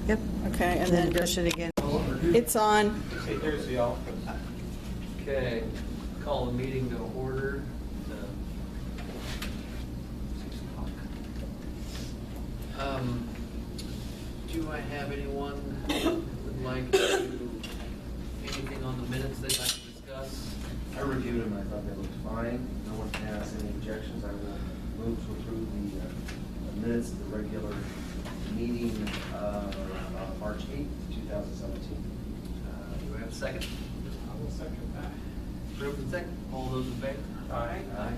Yep. Okay, and then push it again. it's on. Hey, here's the office. Okay, call the meeting to order. 6 o'clock. Do I have anyone who would like to, anything on the minutes they'd like to discuss? I reviewed them, I thought they looked fine. No one has any objections. I will move to approve the minutes of the regular meeting March 8th, 2017. Do we have a second? I will second that. Approved and second. All those in favor? Aye. Aye.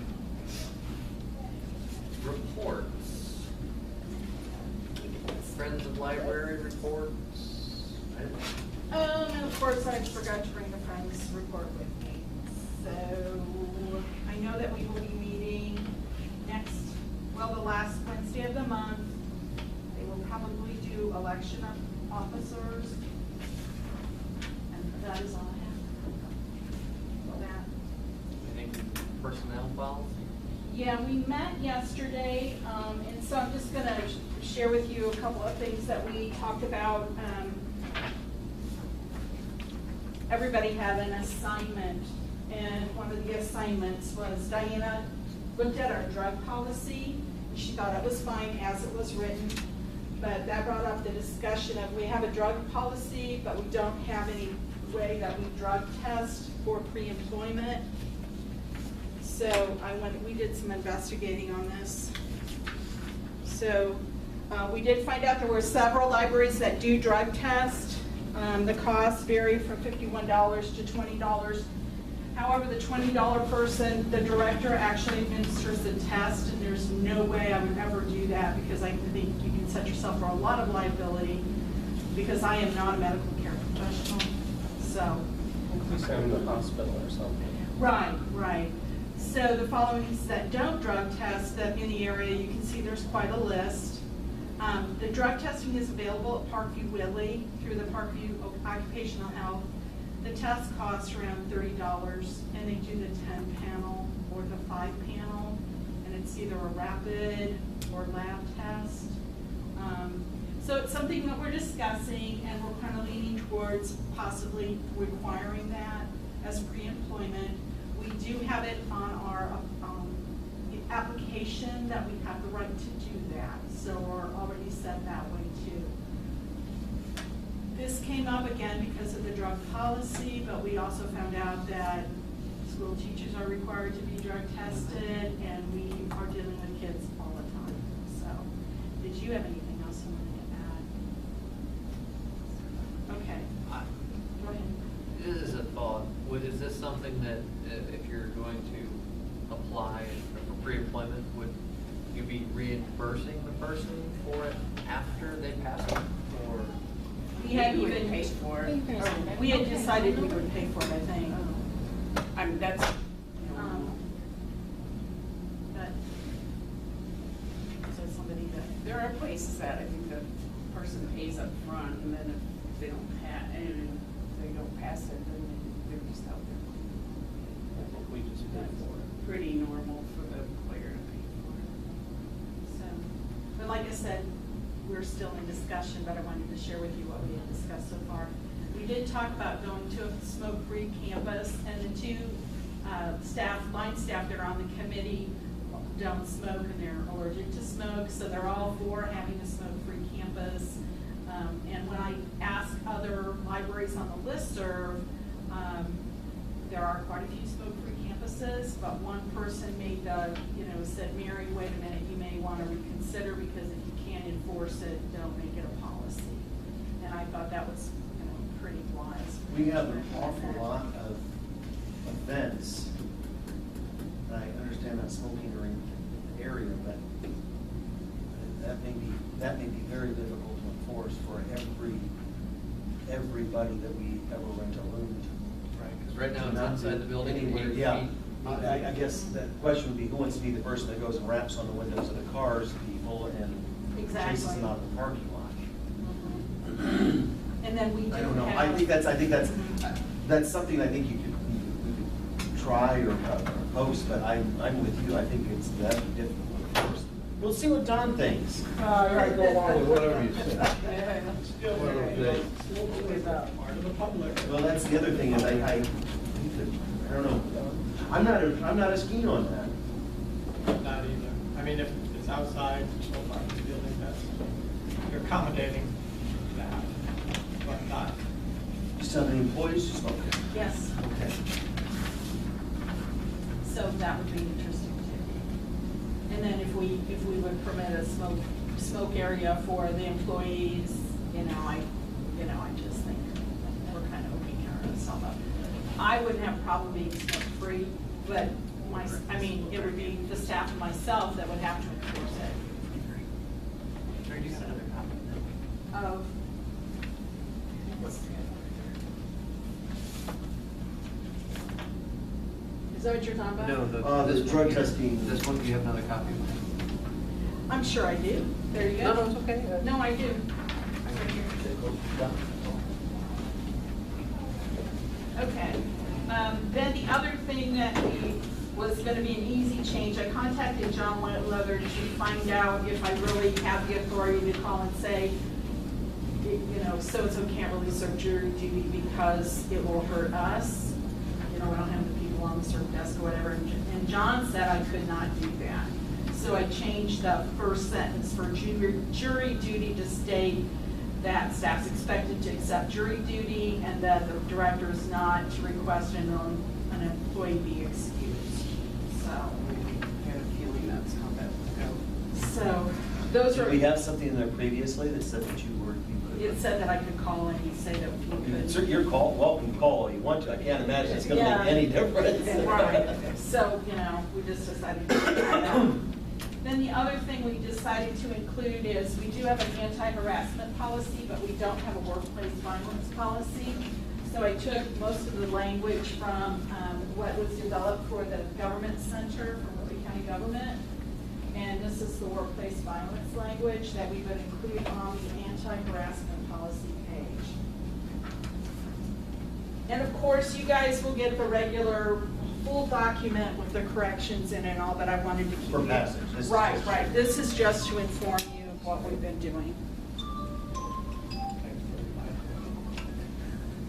Reports. Friends of Library reports. And of course, I forgot to bring the Friends report with me. So I know that we will be meeting the last Wednesday of the month. They will probably do election of officers. And that is all I have. That. Anything personnel files? Yeah, we met yesterday, and so I'm just gonna share with you a couple of things that we talked about. Everybody had an assignment, and one of the assignments was Diana looked at our drug policy. She thought it was fine as it was written, but that brought up the discussion of we have a drug policy, but we don't have any way that we drug test for pre-employment. So we did some investigating on this. So we did find out there were several libraries that do drug test. The costs vary from $51 to $20. However, the $20 person, the director actually administers the test, and there's no way I would ever do that because I think you can set yourself for a lot of liability because I am not a medical care professional. So. We send them to the hospital or something. Right, right. So the followings that don't drug test that in the area, you can see there's quite a list. The drug testing is available at Parkview Whitley through the Parkview Occupational Health. The test costs around $30, and they do the 10 panel or the 5 panel, and it's either a rapid or lab test. So it's something that we're discussing, and we're kind of leaning towards possibly requiring that as pre-employment. We do have it on our application that we have the right to do that, so we're already set that way too. This came up again because of the drug policy, but we also found out that school teachers are required to be drug tested, and we are dealing with kids all the time. So, did you have anything else you wanted to add? Okay. Go ahead. This is a thought. Is this something that if you're going to apply for pre-employment, would you be reimbursing the person for it after they pass it? Or We had You would even pay for it. we had decided we would pay for it, I think. That's, But, so somebody that, there are places that I think the person pays up front, and then if they don't pass it, then they're just out there. I think we just pay for it. Pretty normal for the employer to pay for it. so, but like I said, we're still in discussion, but I wanted to share with you what we had discussed so far. We did talk about going to a smoke-free campus, and the two line staff that are on the committee don't smoke, and they're allergic to smoke, so they're all for having a smoke-free campus. And when I ask other libraries on the listserv, there are quite a few smoke-free campuses, but one person made said, Mary, wait a minute, you may want to reconsider because if you can't enforce it, don't make it a policy. And I thought that was, pretty wise. We have an awful lot of events. I understand that smoking are in the area, but that may be very difficult to enforce for everybody that we ever rent a room to. right? Because right now it's Not inside the building. anywhere, 8 yeah. feet. I guess the question would be, who wants to be the person that goes and raps on the windows of the cars, people, and chases them out of the parking lot? Mhm. And then we do I don't know. have. I think that's something I think we could try or post, but I'm with you. I think that'd be difficult to enforce. We'll see what Don thinks. I go along with whatever you say. Still Whatever very they- part of the public. Well, that's the other thing is I don't know. I'm not as keen on that. Not either. I mean, if it's outside, no parking building, that's, you're accommodating that, but not. Just have any employees, just, okay. Yes, Okay. so that would be interesting too. And then if we would permit a smoke area for the employees, I just think we're kind of opening ourselves up. I wouldn't have a problem being smoke-free, but it would be the staff and myself that would have to enforce it. Or do you have another copy? Of, is that what you're talking about? No, The this drug one here. testing. This one, do you have another copy? I'm sure I do. There you go. No, it's okay. No, I do. Okay. Then the other thing that was gonna be an easy change, I contacted John Leather to find out if I really have the authority to call and say, so-and-so can't really serve jury duty because it will hurt us. We don't have the people on the serve desk or whatever. And John said I could not do that. So I changed the first sentence for jury duty to state that staff's expected to accept jury duty and that the director is not to request an employee be excused. So, I had a feeling that's how that would go. so those Did are, we have something in there previously that said that you could? it said that I could call and he'd say that he could. Sir, you're welcome to call all you want to. I can't imagine it's gonna Yeah. make any difference. Right, so, we just decided to do that. Then the other thing we decided to include is, we do have an anti-harassment policy, but we don't have a workplace violence policy. So I took most of the language from what was developed for the government center from Lee County government. And this is the workplace violence language that we would include on the anti-harassment policy page. And of course, you guys will get the regular full document with the corrections in it and all, but I wanted to keep For you- passage. This is Right, just- right. This is just to inform you of what we've been doing.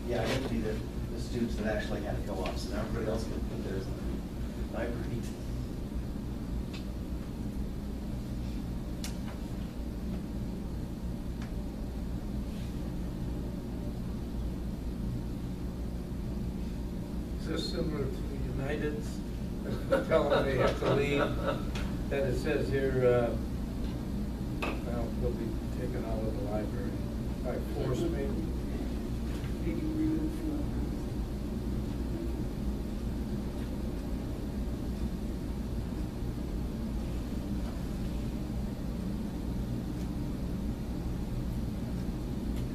Yeah, I have to be the students that actually had to go off, so now everybody else can put theirs in. I agree. Is this similar to United's, telling them they have to leave, that it says here, well, they'll be taken out of the library by force maybe? Being removed from the.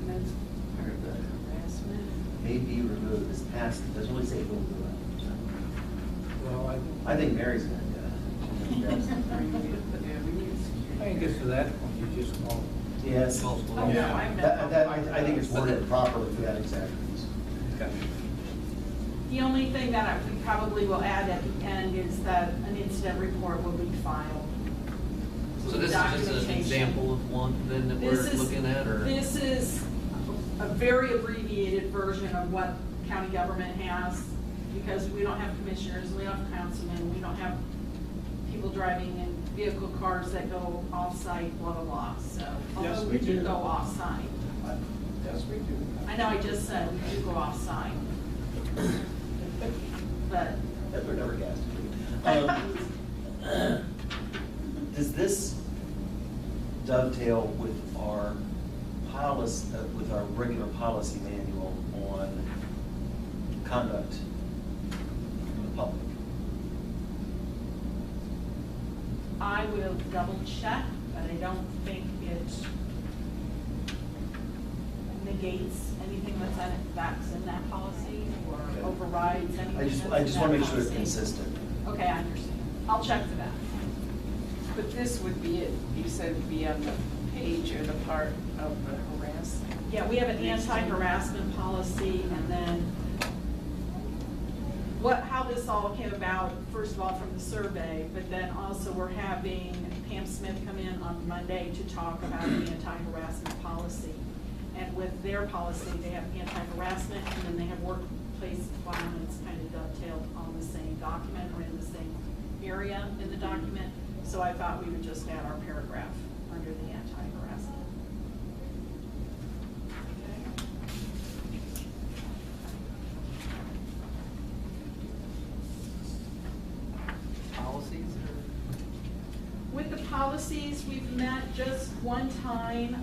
And that's part of the harassment. May be removed, this past, it doesn't really say it will do it. Well, I think Mary's gonna do it. Yeah, we need security. I think it's to that point, you just call. Yes. Oh, no, I've I think it's worded properly for that exact reason. The only thing that we probably will add at the end is that an incident report will be filed. So this is just an Documentation. example of one then that we're This is- looking at, or? This is a very abbreviated version of what county government has, because we don't have commissioners, we don't have councilmen, we don't have people driving in vehicle cars that go off-site, blah, blah, blah. So, Yes, although we we do do. go off-site. Yes, we do. I know I just said we do go off-site. But, They're never gassed. Does this dovetail with our policy, with our regular policy manual on conduct in the public? I will double check, but I don't think it negates anything that's in that policy or Okay. overrides anything that's in that I just want to make sure it's policy. consistent. Okay, I understand. I'll check for that. But this would be it, you said it'd be on the page or the part of the harassment. Yeah, we have an anti-harassment policy, and then how this all came about, first of all, from the survey, but then also we're having Pam Smith come in on Monday to talk about the anti-harassment policy. And with their policy, they have anti-harassment, and then they have workplace violence kind of dovetailed on the same document or in the same area in the document. So I thought we would just add our paragraph under the anti-harassment. Policies With the policies, we've met just one time,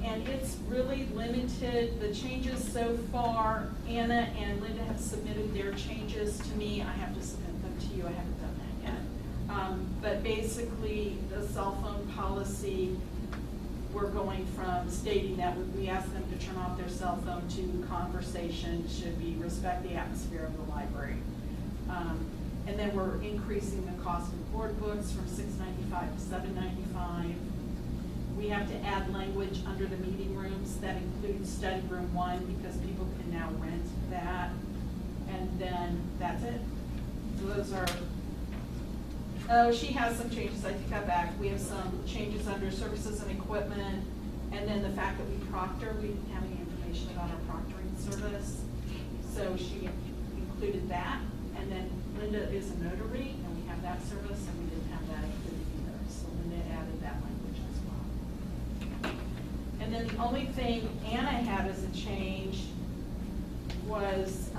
and it's really limited. The changes so far, Anna and Linda have submitted their changes to me. I have to submit them to you. I haven't done that yet. But basically, the cell phone policy, we're going from stating that we ask them to turn off their cell phone to conversation should be respect the atmosphere of the library. And then we're increasing the cost of board books from $6.95 to $7.95. We have to add language under the meeting rooms that includes study room 1 because people can now rent that. And then that's it. So those are, oh, she has some changes, I take that back. We have some changes under services and equipment. And then the fact that we proctor, we didn't have any information about our proctoring service. So she included that. And then Linda is a notary, and we have that service, and we didn't have that included either. So Linda added that language as well. And then the only thing Anna had as a change was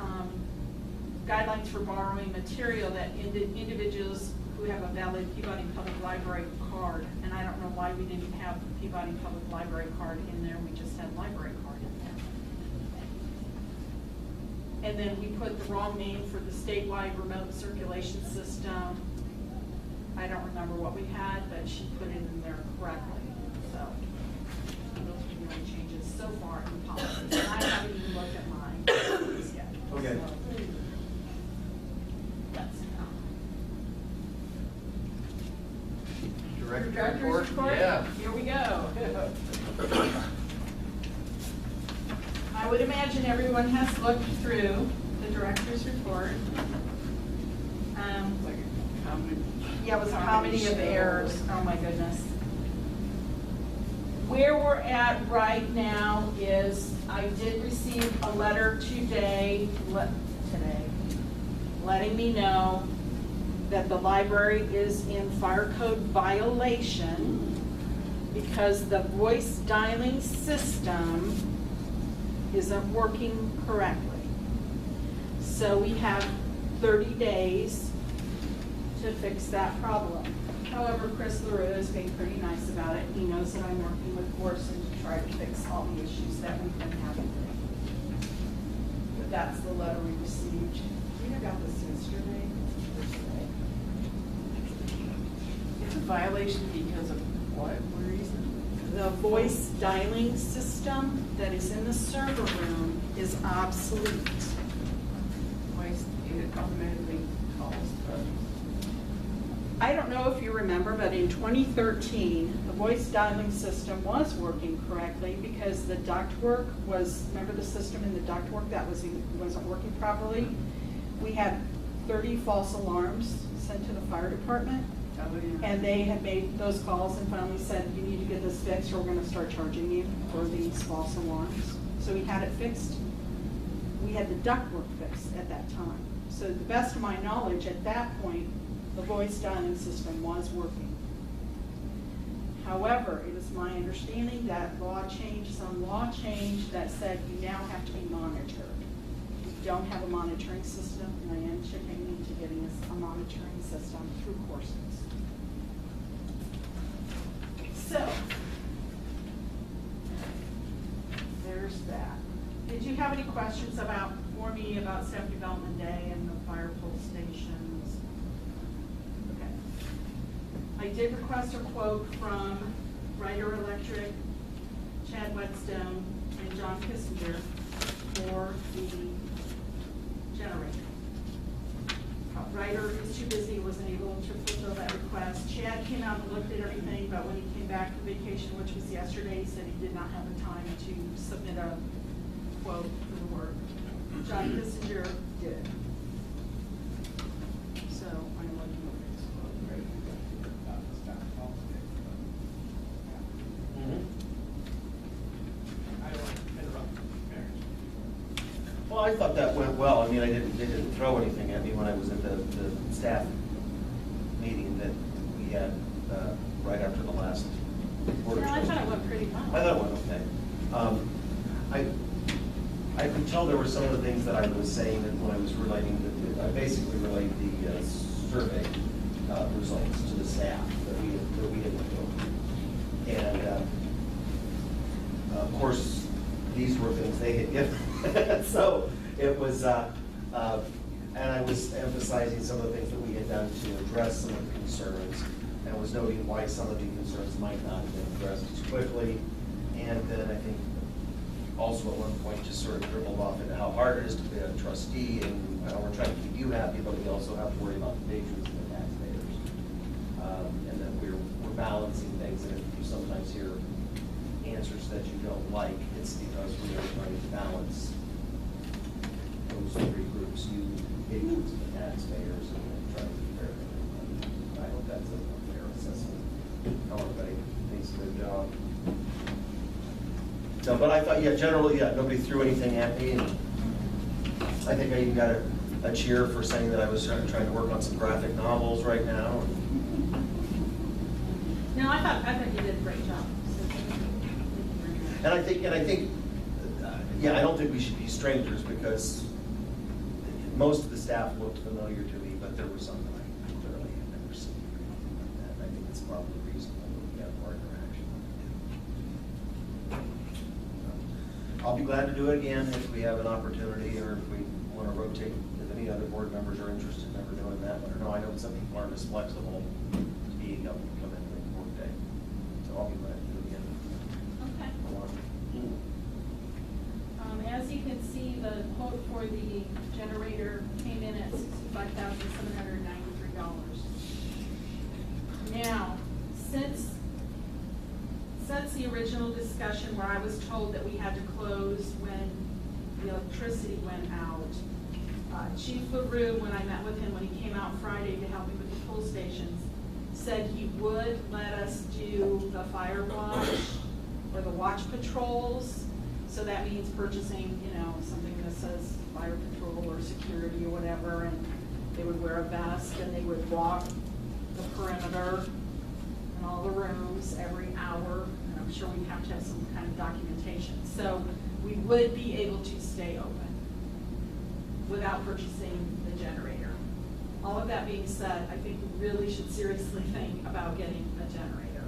guidelines for borrowing material that individuals who have a valid Peabody Public Library card. And I don't know why we didn't have Peabody Public Library card in there. We just had library card in there. And then we put the wrong name for the statewide remote circulation system. I don't remember what we had, but she put it in there correctly. So those are the only changes so far in the policy. And I haven't even looked at mine yet. Okay. So, that's Director's report? Yeah. Here we go. I would imagine everyone has looked through the director's report. Like a comedy. Yeah, it was a comedy of errors. Oh, my goodness. Where we're at right now is I did receive a letter today, letting me know that the library is in fire code violation because the voice dialing system isn't working correctly. So we have 30 days to fix that problem. However, Chris LaRue is being pretty nice about it. He knows that I'm working with Corson to try to fix all the issues that we've been having. But that's the letter we received. We got this yesterday. It's a violation because of what reason? The voice dialing system that is in the server room is obsolete. Voice, it automatically calls. I don't know if you remember, but in 2013, the voice dialing system was working correctly because the ductwork was, remember the system in the ductwork that wasn't working properly? We had 30 false alarms sent to the fire department. And they had made those calls and finally said, you need to get this fixed or we're going to start charging you for these false alarms. So we had it fixed. We had the ductwork fixed at that time. So to the best of my knowledge, at that point, the voice dialing system was working. However, it is my understanding that some law change that said you now have to be monitored. We don't have a monitoring system, and I am checking into getting us a monitoring system through courses. So, there's that. Did you have any questions for me about Staff Development Day and the fire pull stations? Okay. I did request a quote from Ryder Electric, Chad Whetstone, and John Kissinger for the generator. Ryder is too busy, wasn't able to fulfill that request. Chad came out and looked at everything, but when he came back from vacation, which was yesterday, he said he did not have the time to submit a quote for the work. John Kissinger did. So I'm looking at this quote right Well, I thought that went well. I mean, they didn't throw anything at me when I was at the staff meeting that we had right after the last board of No, I thought it trustees. went pretty well. I thought it went okay. I could tell there were some of the things that I was saying that when I was relating, I basically relayed the survey results to the staff that we had looked over. And of course, these were things they had given. So it was, and I was emphasizing some of the things that we had done to address some of the concerns, and was noting why some of the concerns might not have been addressed as quickly. And then I think also at one point just sort of dribbled off into how hard it is to be a trustee, and how we're trying to keep you happy, but we also have to worry about the patrons and the taxpayers. And that we're balancing things, and if you sometimes hear answers that you don't like, it's because we are trying to balance those three groups, you, patrons, and the taxpayers, and then trying to be fair to everybody. I hope that's a fair assessment, how everybody thinks of their job. So, but I thought, yeah, generally, yeah, nobody threw anything at me, and I think I even got a cheer for saying that I was trying to work on some graphic novels right now. No, I thought you did a great job. And I think, yeah, I don't think we should be strangers, because most of the staff looked familiar to me, but there were some that I clearly had never seen or anything like that. And I think it's probably reasonable that we have more interaction. I'll be glad to do it again if we have an opportunity, or if we want to rotate, if any other board members are interested in ever doing that. But no, I know some people aren't as flexible to being able to come in and work day. So I'll be glad to do it again. Okay. Mm. As you can see, the quote for the generator came in at $65,793. Now, since the original discussion where I was told that we had to close when the electricity went out, Chief LaRue, when I met with him, when he came out Friday to help me with the pull stations, said he would let us do the fire watch or the watch patrols. So that means purchasing, something that says fire patrol or security or whatever, and they would wear a vest and they would walk the perimeter in all the rooms every hour. And I'm sure we'd have to have some kind of documentation. So we would be able to stay open without purchasing the generator. All of that being said, I think we really should seriously think about getting a generator.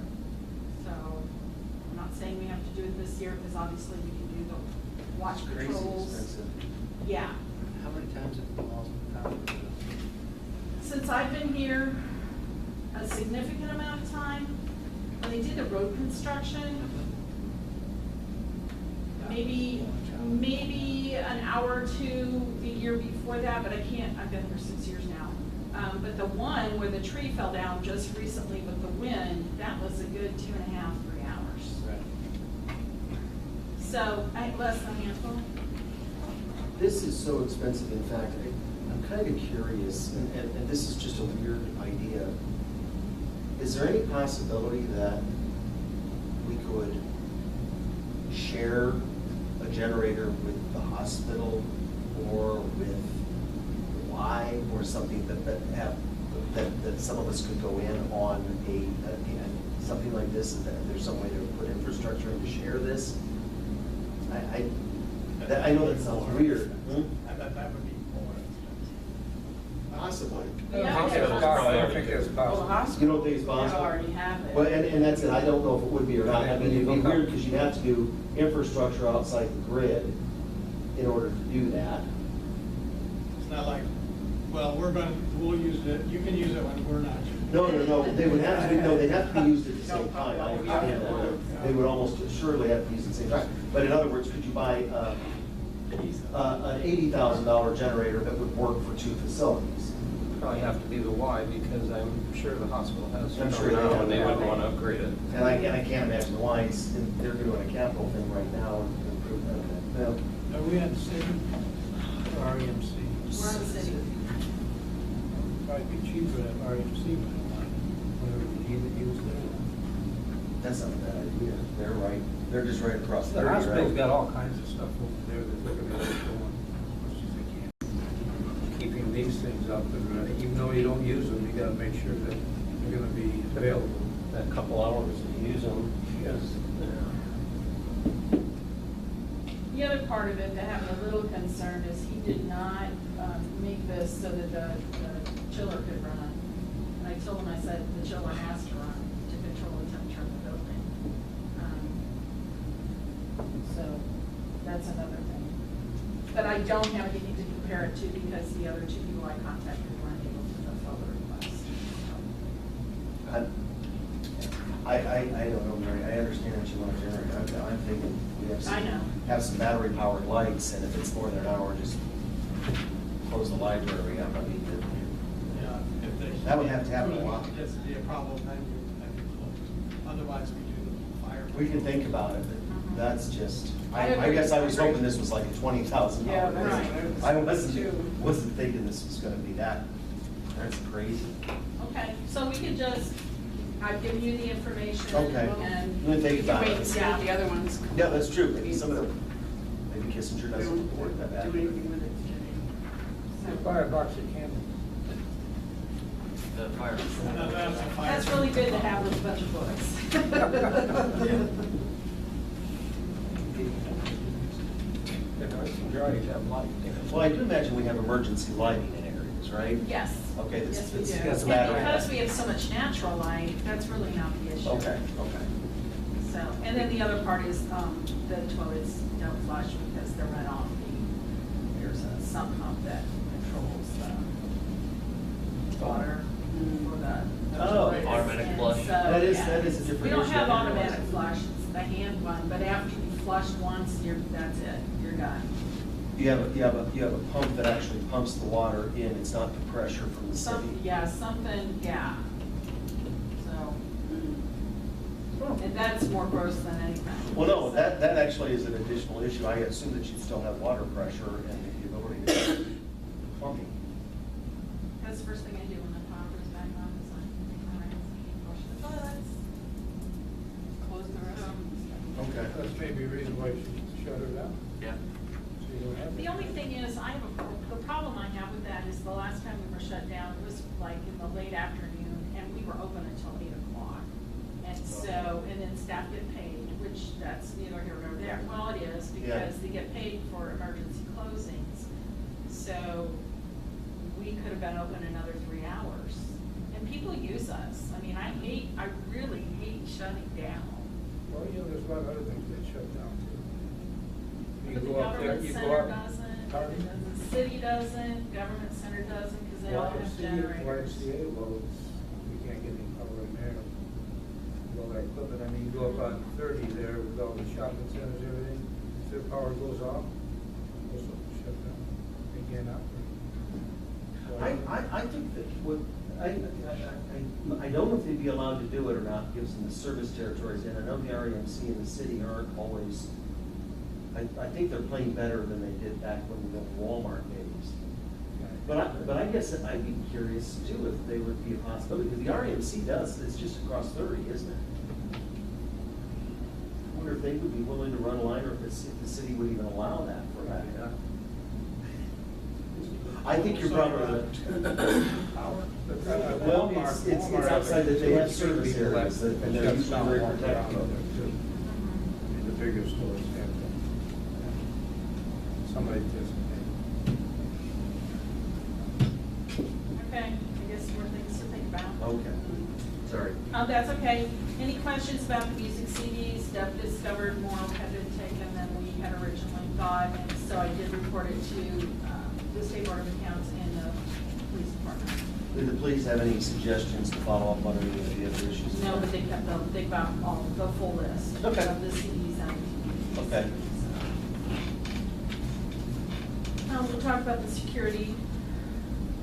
So I'm not saying we have to do it this year, because obviously we can do the watch Crazy patrols. expensive. Yeah. How many times have you lost power? Since I've been here, a significant amount of time, when they did the road construction, maybe an hour or two the year before that, but I've been here 6 years now. But the one where the tree fell down just recently with the wind, that was a good 2.5, 3 hours. Right. So, less than a handful. This is so expensive, in fact, I'm kind of curious, and this is just a weird idea. Is there any possibility that we could share a generator with the hospital or with Y, or something that some of us could go in on something like this, and that there's some way to put infrastructure in to share this? I know that sounds weird. I bet that would be more expensive. Possibly. Yeah, I don't think it's possible. I don't think it's Well, the possible. hospital, You don't think it's possible? they already have it. Well, and that's it, I don't know if it would be or not. I mean, it'd be weird, because you'd have to do infrastructure outside the grid in order to do that. It's not like, well, we'll use it, you can use it when we're not. No, they would have to be, they'd have to be used at the same time, I understand that. They would almost surely have to be used at the same time. But in other words, could you buy an $80,000 generator that would work for 2 facilities? Probably have to be the Y, because I'm sure the hospital has I'm some sure they now, have. and they would want to upgrade it. And I can't imagine why, they're doing a capital thing right now and improve that. Are we at city? REMC. We're on the city. Probably be cheaper at REMC, but whatever you use there. That's not a bad idea, they're just right across the The 30, hospital's right? got all kinds of stuff over there that they're gonna be doing. getting these things up and running, even though you don't use them, you gotta make sure that they're gonna be available. That couple hours to use them, Yes. The other part of it that had me a little concerned is he did not make this so that the chiller could run. And I told him, I said, the chiller has to run to control the temperature of the building. So that's another thing. But I don't have anything to compare it to because the other two people I contacted weren't able to fulfill the request. I don't know, Mary, I understand that you want to generate, I'm thinking we have I know. have some battery powered lights, and if it's more than an hour, just close the library up, I mean, Yeah, if they. That would have to happen a lot. Gets to be a problem, then you close. Otherwise, we do the fire. we can think about it, but that's just, I I agree. guess I was hoping this was like a $20,000. Yeah, that's Right. I too. wasn't thinking this was gonna be that, that's crazy. Okay, so we could just, I've given you the information. Okay. And Let me think You can about wait and see it. what the other ones. Yeah, that's true, maybe some of them, maybe Kissinger We doesn't don't work that do bad. anything with it today. Buy a box of candles. The fire. That's a fire. That's really good to have with a bunch of books. You already have light. Well, I do imagine we have emergency lighting in areas, right? Yes. Okay, this Yes, we this do. has a And matter because of. we have so much natural light, that's really not the issue. Okay, okay. So, and then the other part is, the toilets don't flush because they're run off there's a sump pump that controls the water for the. Oh. toilets. Automatic And flush. so, That is- yeah, that is a different We don't issue. have I didn't automatic realize. flush, it's the hand one, but after you flush once, that's it, you're done. You have a pump that actually pumps the water in, it's not the pressure from the city. Something, yeah. So, and that's more gross than anything. Well, no, that actually is an additional issue. I assume that you'd still have water pressure and the ability to do plumbing. That's the first thing I do when the power goes back on, is I flush the toilets. Close the restroom. Okay. That's maybe a reason why you should shut her down. Yeah. So you don't have The it. only thing is, the problem I have with that is the last time we were shut down, it was like in the late afternoon, and we were open until 8 o'clock. And so, and then staff get paid, which that's neither here nor there. Well, it is, because they get paid for emergency closings. So, we could have been open another 3 hours. And people use us. I mean, I really hate shutting down. Well, you know, there's a lot of other things that shut down too. You But the go up there, government you go center up. doesn't, Pardon? the city doesn't, government center doesn't, because they all have generators. YMCA loads, we can't get any power in there. With all that equipment, I mean, you go up on 30 there with all the shopping centers, everything, if their power goes off, those will shut down, they can't operate. So I think that I don't know if they'd be allowed to do it or not, gives them the service territories, and I know the REMC and the city aren't always, I think they're playing better than they did back when we went Walmart days. But I guess I'd be curious too if they would be a possibility, because the REMC does, it's just across 30, isn't it? I wonder if they would be willing to run a line, or if the city would even allow that for that. I think you're probably. Power. Well, it's outside that they have service areas, and they're usually very protected. The bigger stores have them. Somebody just. Okay, I guess more things to think about. Okay, sorry. That's okay. Any questions about the music CDs? Deb discovered more had been taken than we had originally thought, and so I did report it to the State Board of Accounts and the Police Department. Did the police have any suggestions to follow up on any of the other issues? No, but they got all, the full list Okay. of the CDs and DVDs. Okay. We'll talk about the security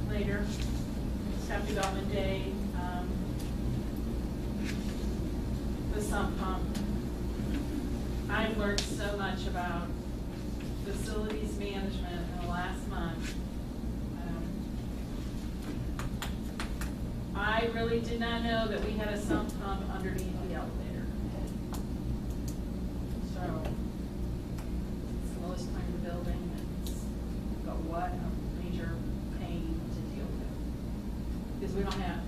later. Staff Development Day, the sump pump. I've learned so much about facilities management in the last month. I really did not know that we had a sump pump underneath the elevator. So, it's the lowest part of the building, it's got what, a major pain We don't have,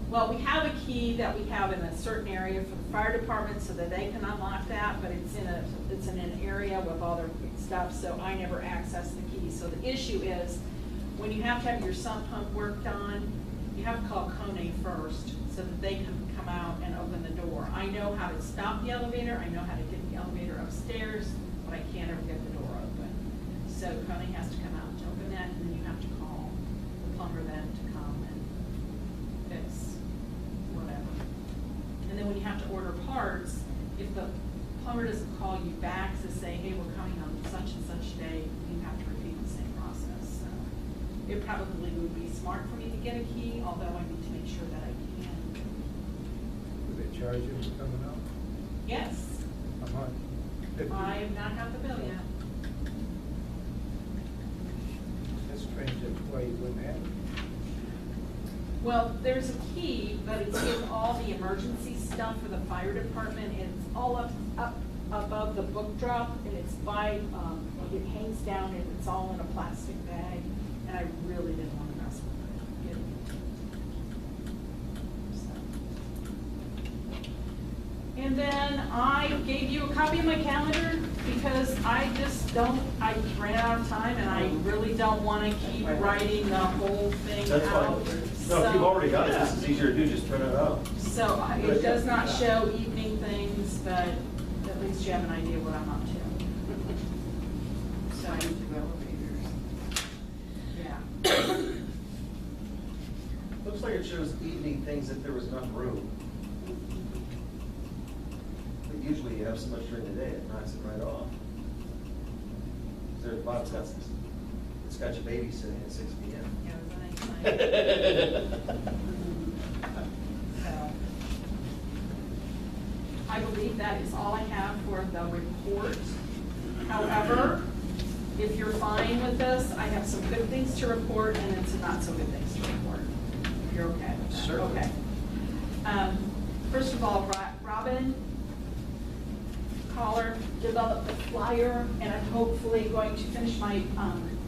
well, we have a key that we have in a certain area for the fire department so that they can unlock that, but it's in an area with all their stuff, so I never access the key. So the issue is, when you have to have your sump pump worked on, you have to call Kone first so that they can come out and open the door. I know how to stop the elevator, I know how to get the elevator upstairs, but I can't ever get the door open. So Kone has to come out to open that, and then you have to call the plumber then to come and fix whatever. And then when you have to order parts, if the plumber doesn't call you back to say, hey, we're coming on such and such day, you have to repeat the same process. So it probably would be smart for me to get a key, although I need to make sure that I can. Do they charge you for coming out? Yes, How much? I have not got the bill yet. That's strange, that's why you wouldn't have it. Well, there's a key, but it's in all the emergency stuff for the fire department. It's all up above the book drop, and it's by, it hangs down, and it's all in a plastic bag, and I really didn't want to mess with it. And then I gave you a copy of my calendar, because I ran out of time, and I really don't want to keep writing the whole thing That's out. fine. No, if you've already got it, this is easier to do, just print it out. So it does not show evening things, but at least you have an idea what I'm up to. So, Elevators. yeah. Looks like it shows evening things if there was enough room. But usually you have so much during the day, it knocks it right off. There, Bob's got, it's got your baby sitting at 6 p.m. Yeah, it was a nice night. So, I believe that is all I have for the report. However, if you're fine with this, I have some good things to report and then some not so good things to report. If you're okay with that. Certainly. Okay. First of all, Robin Collar developed a flyer, and I'm hopefully going to finish my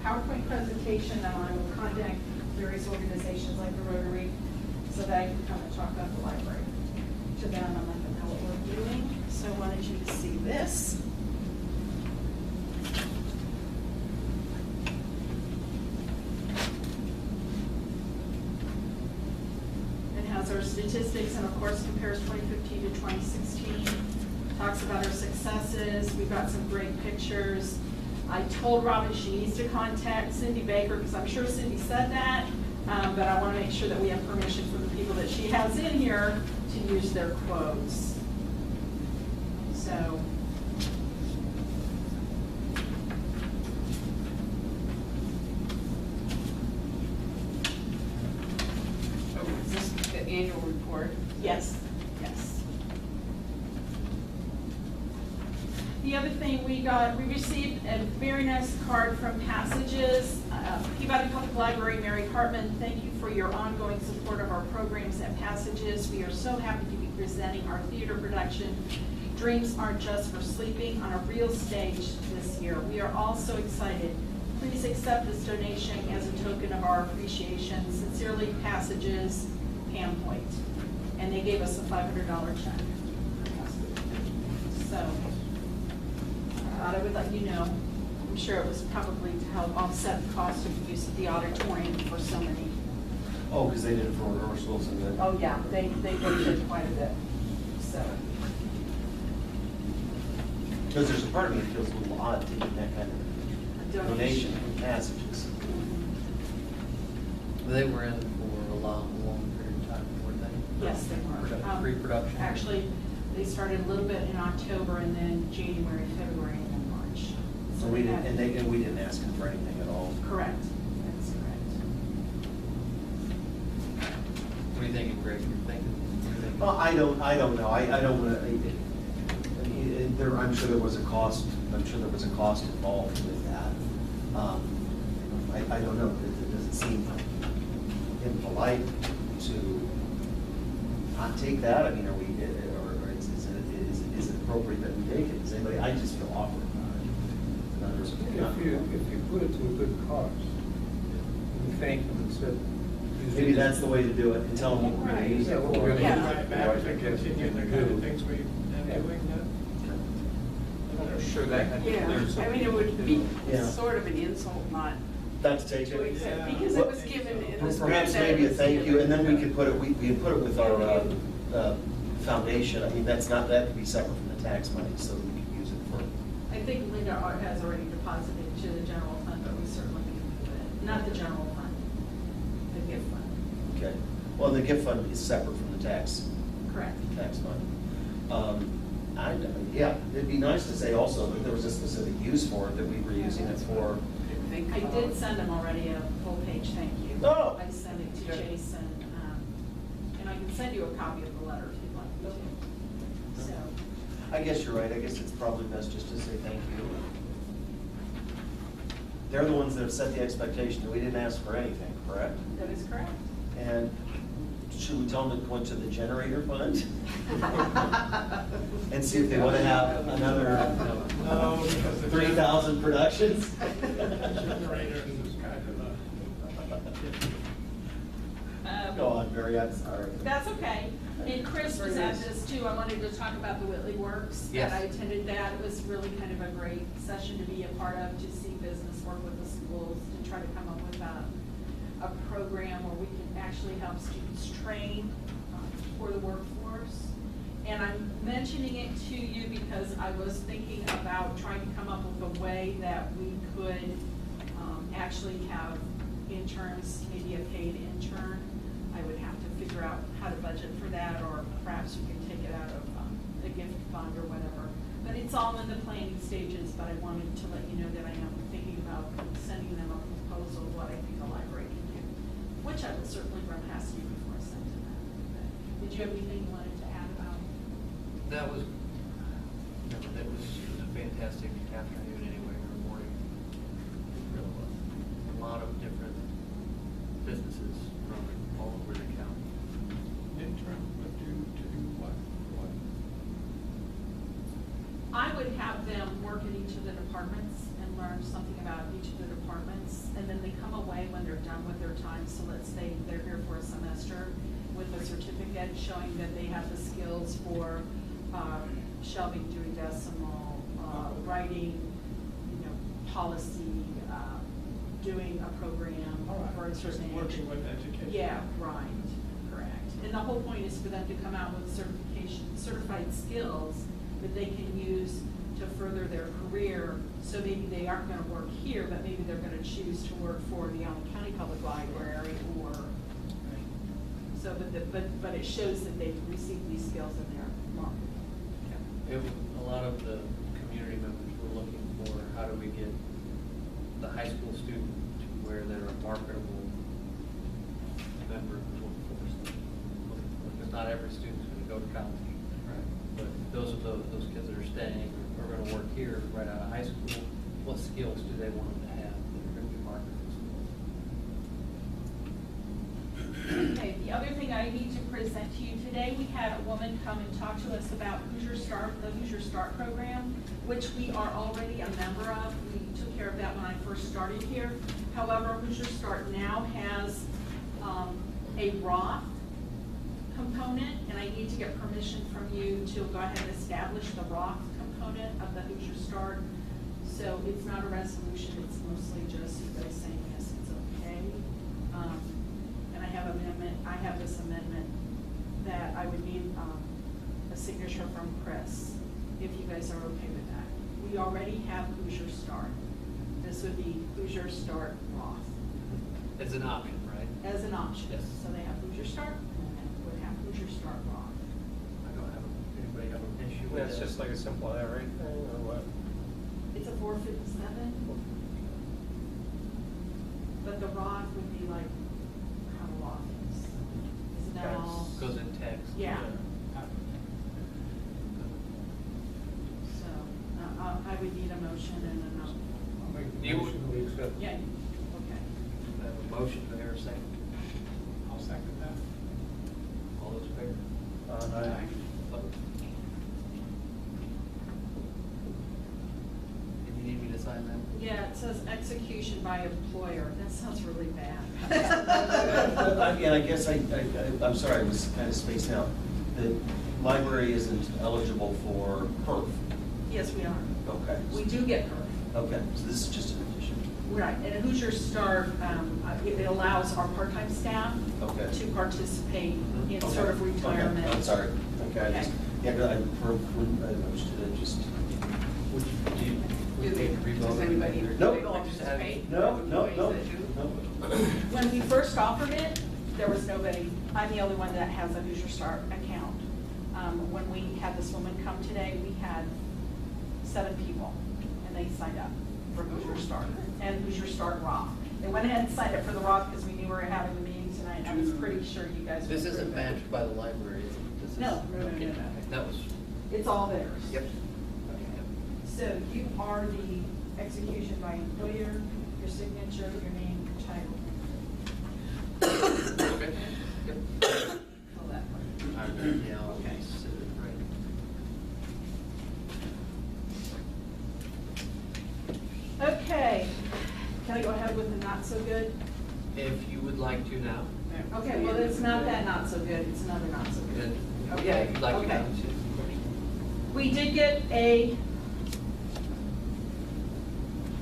PowerPoint presentation, and I will contact various organizations like the Rotary so that I can come and talk about the library to them and let them know what we're doing. So I wanted you to see this. It has our statistics and of course compares 2015 to 2016. Talks about our successes. We've got some great pictures. I told Robin she needs to contact Cindy Baker because I'm sure Cindy said that, but I want to make sure that we have permission from the people that she has in here to use their quotes. So. Oh, is this the annual report? Yes, yes. The other thing we received a very nice card from Passages. Peabody Public Library, Mary Hartman, thank you for your ongoing support of our programs at Passages. We are so happy to be presenting our theater production, Dreams Aren't Just for Sleeping, on a real stage this year. We are all so excited. Please accept this donation as a token of our appreciation. Sincerely, Passages, Pam Hoyt. And they gave us a $500 check. So, I thought I would let you know. I'm sure it was probably to help offset the cost of the use of the auditorium for so many. Oh, because they did it for rehearsals and then. Oh, yeah, they did quite a bit, so. Because there's a part of me that feels a little odd taking that kind of donation from Passages. They were in for a long period of time, weren't they? Yes, they were. Pre-production? Actually, they started a little bit in October and then January, February, and then March. So we didn't, and we didn't ask them for anything at all. Correct, that's correct. What are you thinking, Greg? You're thinking? Well, I don't know. I don't want to, I'm sure there was a cost, involved with that. I don't know. It doesn't seem impolite to not take that. I mean, or is it appropriate that we take it? Does anybody, I just feel awkward about it. If you put it to a good cause, you thank them and said, maybe that's the way to do it, and tell them what we're gonna use it Yeah, what for. we're gonna Yeah. use Right it back for, to I guess, continue the we kind of do. things we've been doing. I'm sure that had to Yeah, clear I something. mean, it would be Yeah. sort of an insult not Not to take to it. accept, Yeah. because it was given in the spirit Perhaps that maybe it a was thank you, given. and then we could put it, we can put it with our, foundation. I mean, that's not, that could be separate from the tax money, so we could use it for. I think Linda has already deposited to the general fund, but we certainly can do it. Not the general fund, the gift fund. Okay, well, the gift fund is separate from the tax Correct. fund. Yeah, it'd be nice to say also that there was a specific use for it, that we were using it for. Think I about did it. send them already a full page thank you. Oh. I sent it to Okay. Jason, and I can send you a copy of the letter if you'd like me to. So, I guess you're right, I guess it's probably best just to say thank you. They're the ones that have set the expectation, that we didn't ask for anything, correct? that is correct. And should we tell them to go into the generator fund? And see if they want to have another No, because the 3,000 productions? generator is kind of a. Go on, Barry, I'm sorry. That's okay. And Chris was at this too. I wanted to talk about the Whitley Works. Yes. And I attended that. It was really kind of a great session to be a part of, to see business work with the schools, to try to come up with a program where we can actually help students train for the workforce. And I'm mentioning it to you because I was thinking about trying to come up with a way that we could actually have interns, maybe a paid intern. I would have to figure out how to budget for that, or perhaps we can take it out of the gift fund or whatever. But it's all in the planning stages, but I wanted to let you know that I am thinking about sending them a proposal of what I think the library can do, which I will certainly run past you before I send to them. But did you have anything you wanted to add about? That was, no, that was a fantastic afternoon anyway, or morning. It really was. A lot of different businesses from all over the county. Intern would do to what? I would have them work in each of the departments and learn something about each of the departments, and then they come away when they're done with their time. So let's say they're here for a semester with a certificate showing that they have the skills for shelving, doing decimal, writing, policy, doing a program for a Just certain age. working with education. Yeah, right, correct. And the whole point is for them to come out with certified skills that they can use to further their career. So maybe they aren't gonna work here, but maybe they're gonna choose to work for the Allen County Public Library or, so, but it shows that they've received these skills in their market. A lot of the community members were looking for, how do we get the high school student to where they're a marketable member of the workforce. Because not every student's gonna go to college. Right. But those kids that are staying or are gonna work here right out of high school, what skills do they want them to have that are gonna be marketable skills? Okay, the other thing I need to present to you today, we had a woman come and talk to us about Hoosier Start, the Hoosier Start program, which we are already a member of. We took care of that when I first started here. However, Hoosier Start now has a Roth component, and I need to get permission from you to go ahead and establish the Roth component of the Hoosier Start. So it's not a resolution, it's mostly just you guys saying yes, it's okay. And I have this amendment that I would need a signature from Chris, if you guys are okay with that. We already have Hoosier Start. This would be Hoosier Start Roth It's an option, right? as an option. Yes. So they have Hoosier Start, and then would have Hoosier Start Roth. I don't have, anybody have an issue with That's that? just like a simple IRA thing, or what? It's a 457, but the Roth would be like how the Roth is. Isn't that all? Goes in text. Yeah. So, I would need a motion and a no. I'll make the You- motion we accept. Yeah, okay. I have a motion, do I hear a second? I'll second that. All those in favor? Aye. Opposed? And you need me to sign sign that? Yeah, it says execution by employer. That sounds really bad. And I guess I'm sorry, I was kind of spaced out. The library isn't eligible for perf. Yes, we are. Okay. We do get perf. Okay, so this is just an addition. Right, and Hoosier Start, it allows our part-time staff Okay. to participate in Okay. sort of retirement. Okay, I'm sorry. Okay, I just, Okay. yeah, I understood it, just. Do they, does anybody, do Nope. they participate? No, no, no, Employees that do? no. When we first offered it, there was nobody, I'm the only one that has a Hoosier Start account. When we had this woman come today, we had 7 people, and they signed up for Hoosier Start, and Hoosier Start Roth. They went ahead and signed up for the Roth because we knew we were having the meeting tonight, I was pretty sure you guys would. This isn't approve it. managed by the library, is it? This is- No, no, okay. no. That was, It's all theirs. yep. So you are the execution by employer, your signature, your name, your title. Okay, yep. Fill that part. Yeah, okay, so, right. Okay, can I go ahead with the not so good? If you would like to now. Okay, well, it's not that not so good, it's another not so good. Then, Okay, yeah, if you'd like to okay. now. We did get a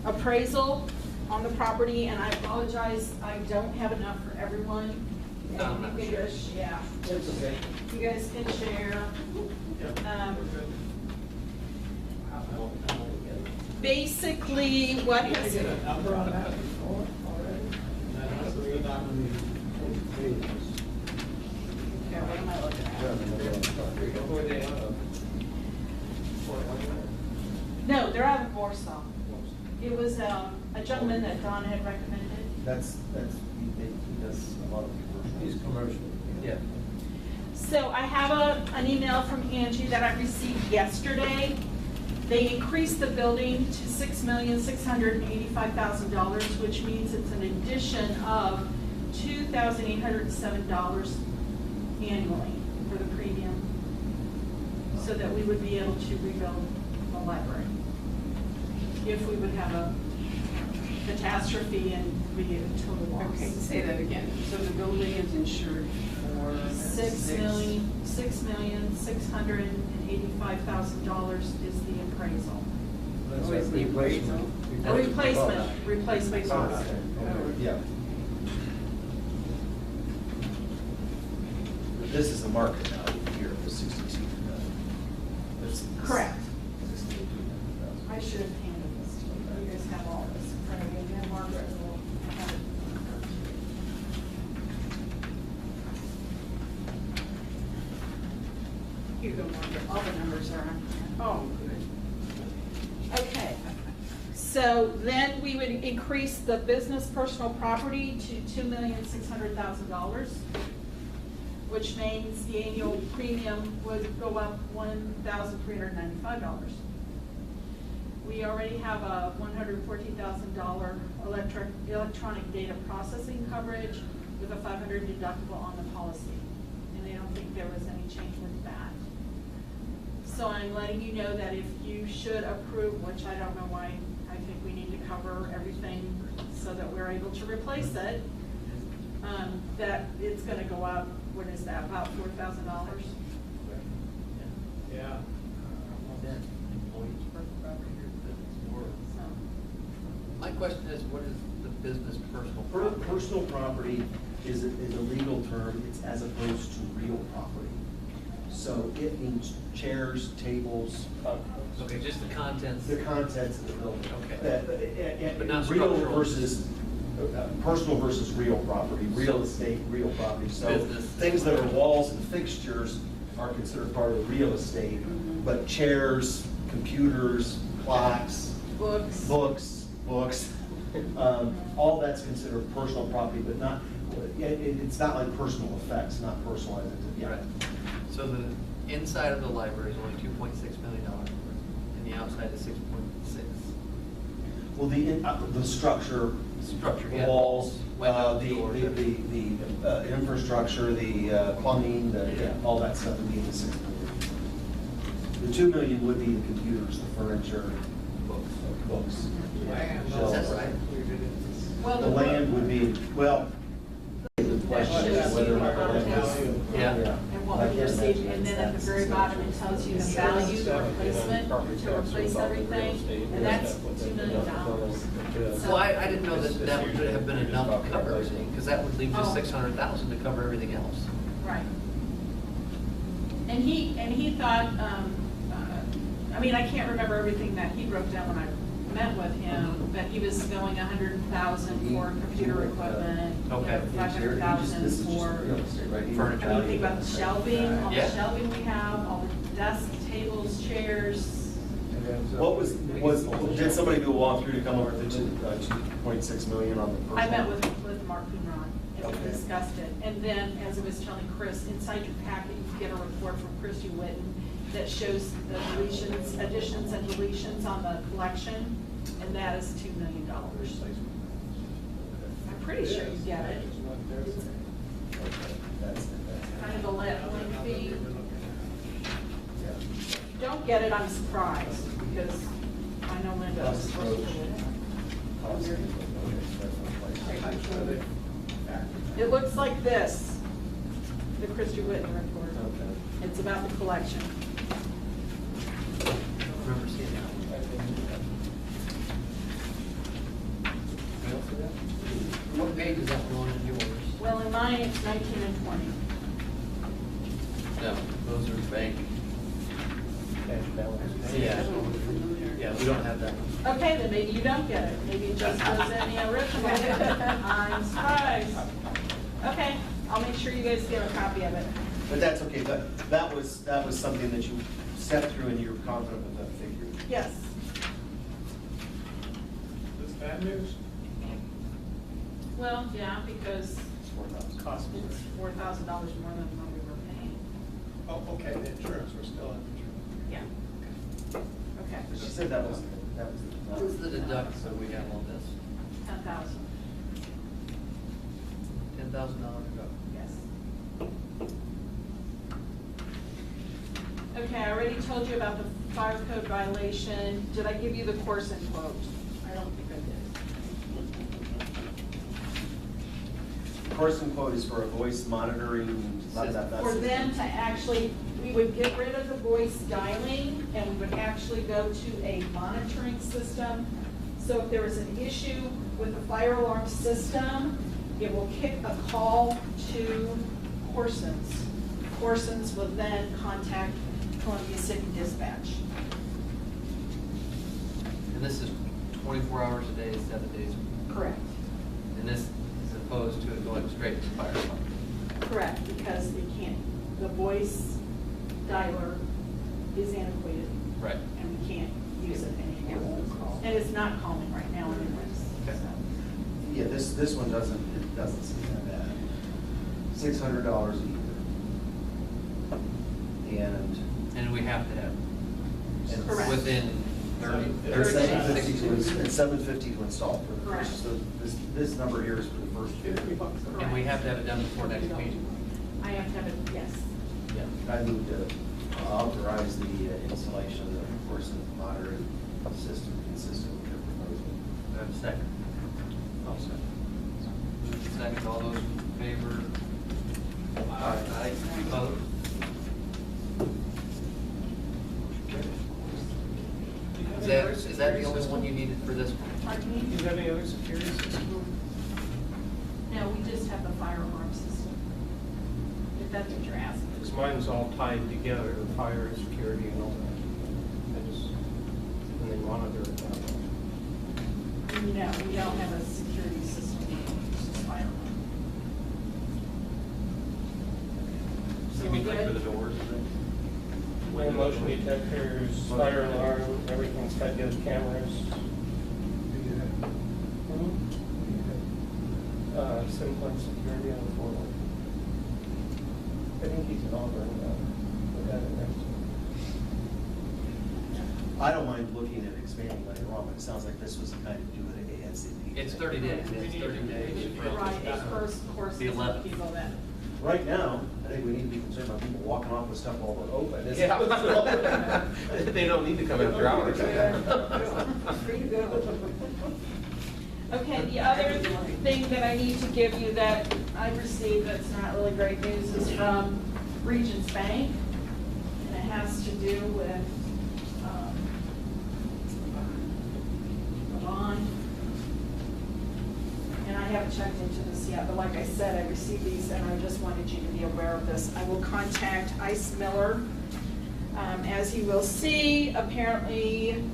appraisal on the property, and I apologize, I don't have enough for everyone. No, I'm not You sure. guys- Yeah, It's okay. you guys can share. Basically, what Did has, you get a number on that before already? okay, what am I looking at? No, they're out of Warsaw. It was a gentleman that Don had recommended. He does a lot of commercial. He's commercial. Yeah. So I have an email from Angie that I received yesterday. They increased the building to $6,685,000, which means it's an addition of $2,807 annually for the premium, so that we would be able to rebuild the library. If we would have a catastrophe and be a total loss. Okay, say that again. So the building is insured for? $6,685,000 is the appraisal. That's Oh, it's a the replacement. appraisal. A replacement Oh, cost. okay. Yeah. This is the market value here, the 62. Correct. I should have handed this to you. You guys have all this in front of you, and then Margaret will have it. Here you go, Margaret. All the numbers are on here. Oh, good. Okay. So then we would increase the business personal property to $2,600,000, which means the annual premium would go up $1,395. We already have a $114,000 electronic data processing coverage with a $500 deductible on the policy. And I don't think there was any change with that. So I'm letting you know that if you should approve, which I don't know why, I think we need to cover everything so that we're able to replace it, that it's gonna go up, what is that, about $4,000? Yeah. So, My question is, what is the business personal Per- property? Personal property is a legal term, it's as opposed to real property. So it means chairs, tables, Okay, just the contents. the contents of the building. Okay. And But not real structural. versus, personal versus real property, real estate, real property. So Business. things that are walls and fixtures are considered part of the real estate, but chairs, computers, clocks, books. books, all that's considered personal property, but not, it's not like personal effects, not personalized. Yeah. Right. So the inside of the library is only $2.6 million, and the outside is 6.6. Well, the structure, Structure, the yeah. walls, Windows, the doors. infrastructure, the plumbing, all that stuff would be in the 6 million. The 2 million would be the computers, the furniture, Books. books. mean, well, the question is whether or not the land is. Yeah. And what we received, and then at the very bottom, it tells you the value replacement to replace everything, and that's $2 million. Well, I didn't know that that would have been enough to cover everything, because that would leave just Oh. 600,000 to cover everything else. Right. And he thought, I mean, I can't remember everything that he broke down when I met with him, but he was going 100,000 for computer equipment, Okay. 500,000 for Furniture. anything about the shelving, all the Yeah. shelving we have, all the desks, tables, chairs. What was, did somebody do a walkthrough to come up with the 2.6 million on the first one? I met with Mark and Ron, and we Okay. discussed it. And then, as I was telling Chris, inside your packet, you get a report from Christy Witten that shows the deletions, additions and deletions on the collection, and that is $2 million. I'm pretty sure you get it. It's That's kind of a lengthy. If you don't get it, I'm surprised, because I know Linda was supposed to get it. It looks like this, the Christy Witten report. Okay. It's about the collection. I don't remember seeing that. What page is that one in yours? Well, in mine, it's 19 and 20. No, those are bank. Cash balance. Yeah. Yeah, we don't have that one. Okay, then maybe you don't get it. Maybe it just goes in the original. I'm surprised. Okay, I'll make sure you guys get a copy of it. But that's okay, but that was something that you stepped through and you were confident with that figure. Yes. Is this bad news? Well, yeah, because It's 4,000. Cost more. it's $4,000 more than what we were paying. Oh, okay, the insurance, we're still in insurance. Yeah. Okay. But she said that was. What is the deduct that we have on this? 10,000. $10,000 deduct. Yes. Okay, I already told you about the fire code violation. Did I give you the course and quote? I don't think I did. Course and quote is for a voice monitoring. For them to actually, we would get rid of the voice dialing and we would actually go to a monitoring system. So if there was an issue with the fire alarm system, it will kick a call to Corson's. Corson's will then contact Columbia City Dispatch. And this is 24 hours a day, 7 days. Correct. And this is opposed to it going straight to fire department. Correct, because they can't, the voice dialer is antiquated. Right. And we can't use it anymore. And it's not calling right now anyways. Okay. So. Yeah, this one doesn't seem that bad. $600 a year. And And we have to have, and Correct. within 30, It's 30, 750 60 to, it's $750 to install for the Correct. first, so this number here is for the first year. And we have to have it done before next meeting. I have to have it, yes. Yeah. I moved to authorize the installation of the course and monitoring system consistent with your proposal. We have a second. I'll second. Second, all those in favor? Aye. Opposed? Is that the only one you needed for this one? Pardon me? Do you have any other security system? No, we just have the fire alarm system. If that's what you're asking. Because mine's all tied together, the fire, security, and all that. And they monitor it that way. No, we don't have a security system, it's just fire alarm. So You mean we're like for good? the doors? When motion detectors, fire alarm, everything's tied together, cameras. Simplex security on the floor. I think he's an Auburn, we got it next to I don't mind looking at expanding later on, but it sounds like this was the kind of do it ASAP. It's 30 days, it's 30 days. Right, a first course. The 11th. People that, Right now, I think we need to be concerned about people walking off with stuff while we're open. It's- Yeah. They don't need to come after hours. free to go. Okay, the other thing that I need to give you that I received that's not really great news is from Regions Bank. And it has to do with, a bond. And I haven't checked into this yet, but like I said, I received these and I just wanted you to be aware of this. I will contact Ice Miller. As you will see, apparently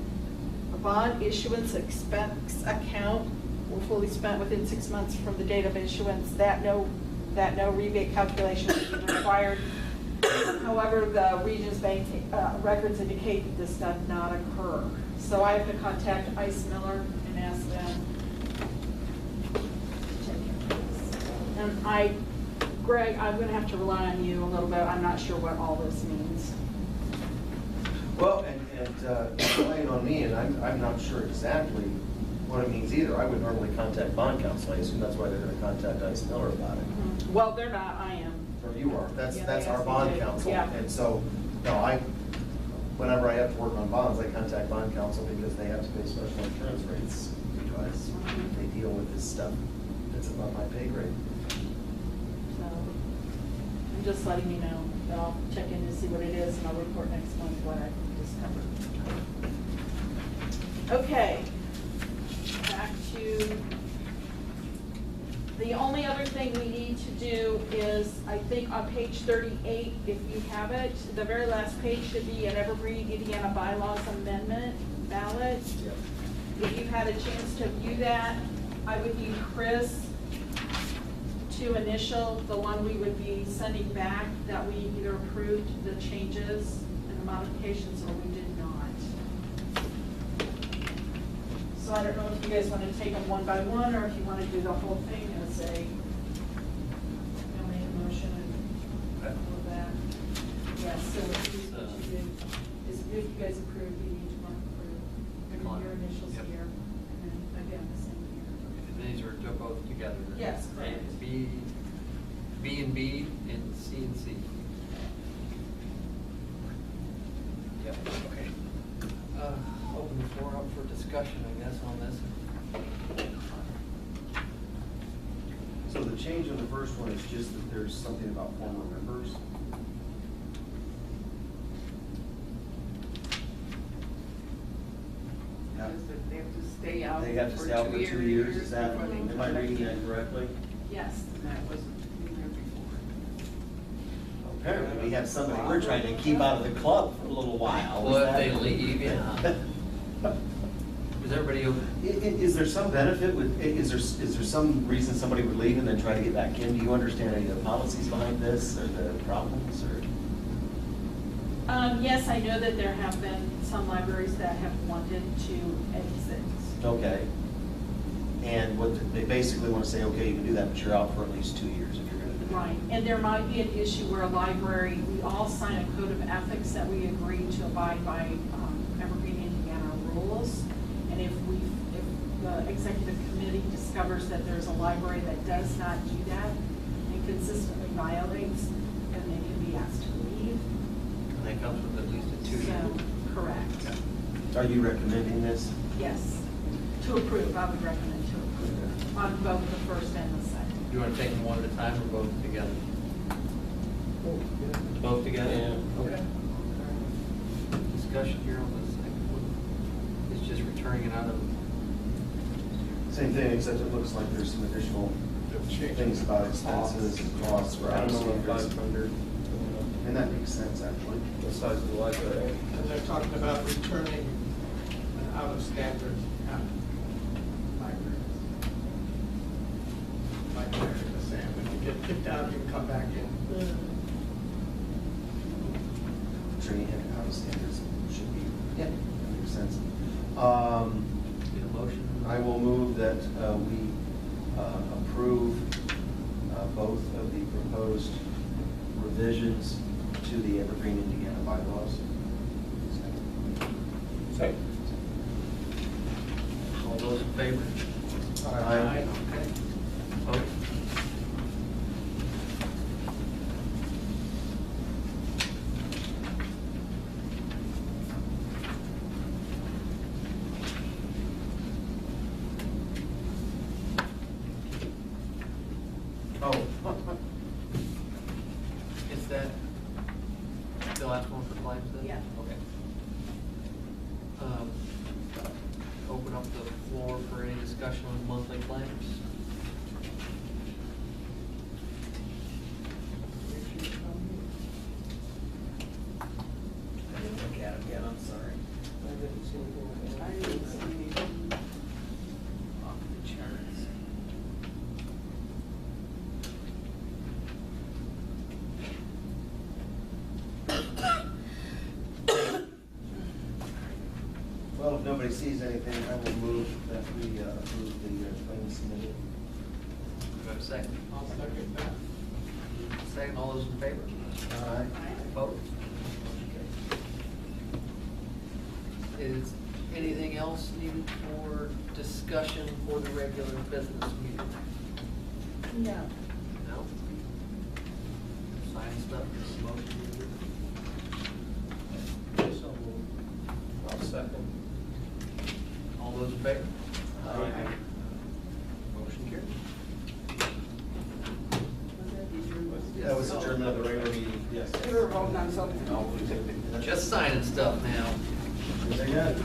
a bond issuance expense account will fully spent within 6 months from the date of issuance, that no rebate calculation will be required. However, the Regions Bank records indicate that this does not occur. So I have to contact Ice Miller and ask them to take care of this. And Greg, I'm gonna have to rely on you a little bit. I'm not sure what all this means. Well, and relying on me, and I'm not sure exactly what it means either. I would normally contact bond counsel. I assume that's why they're gonna contact Ice Miller about it. Well, they're not, I am. Or you are. Yeah, they That's our asked me bond to. counsel. Yeah. And so, no, whenever I have to work on bonds, I contact bond counsel because they have to pay special insurance rates because they deal with this stuff that's above my pay grade. So I'm just letting you know that I'll check in to see what it is and I'll report next month what I discovered. Okay, back to, the only other thing we need to do is, I think on page 38, if you have it, the very last page should be an Evergreen, Indiana bylaws amendment ballot. If you've had a chance to view that, I would need Chris to initial the one we would be sending back that we either approved the changes and the modifications or we did not. So I don't know if you guys want to take them one by one or if you want to do the whole thing as a, you'll make a motion and all of that. Yes, so what you do is if you guys approve, you need to mark approve. And then your initials Yep. here, and then again, the same here. And these are both together? then? Yes, correct. B and B and C and C. Yep, okay. Open the floor up for discussion, I guess, on this. So the change on the first one is just that there's something about former members. Yeah. They have to stay out. They have to stay out for 2 years, is that, before they am come I back reading in. that correctly? Yes. And that wasn't in there before. Apparently, we have somebody we're trying to keep out of the club for a little while. Well, if Is they that- leave, yeah. Is everybody okay? Is there some benefit with, is there some reason somebody would leave and then try to get back in? Do you understand any of the policies behind this or the problems or? Yes, I know that there have been some libraries that have wanted to exit. Okay. And what, they basically want to say, okay, you can do that, but you're out for at least 2 years if you're going to do it. Right, and there might be an issue where a library, we all sign a code of ethics that we agree to abide by Evergreen, Indiana rules. And if the executive committee discovers that there's a library that does not do that and consistently violates, then they can be asked to leave. And that comes with at least a 2 year. So, correct. Are you recommending this? Yes, to approve, I would recommend to approve on both the first and the second. Do you want to take them one at a time or both together? Both together? Yeah. Okay. Discussion here on the second one. It's just returning it out of. Same thing, except it looks like there's some additional things about expenses and costs for I don't know, outsiders. 500. And that makes sense, actually. The size of the library. And they're talking about returning an out-of-standard library. Like Larry was saying, when you get kicked out, you can come back in. Training and out of standards should be, yeah, that makes sense. Need a motion? I will move that we approve both of the proposed revisions to the Evergreen, Indiana bylaws. Second. All those in favor? Aye. Okay. Opposed? out the floor for any discussion on monthly claims. I didn't look at them yet, I'm sorry. I didn't see anything. I didn't see anything off the charts. Well, if nobody sees anything, I will move that we approve the claims submitted. Do we have a second? I'll second that. Second, all those in favor? Aye. Opposed? Is anything else needed for discussion for the regular business meeting? No. No? Sign stuff, this motion. So I'll second. All those in favor? Aye. Motion carried. That was adjournment of the regular meeting. Yes. We were voting on something. Just signing stuff now. Is that good?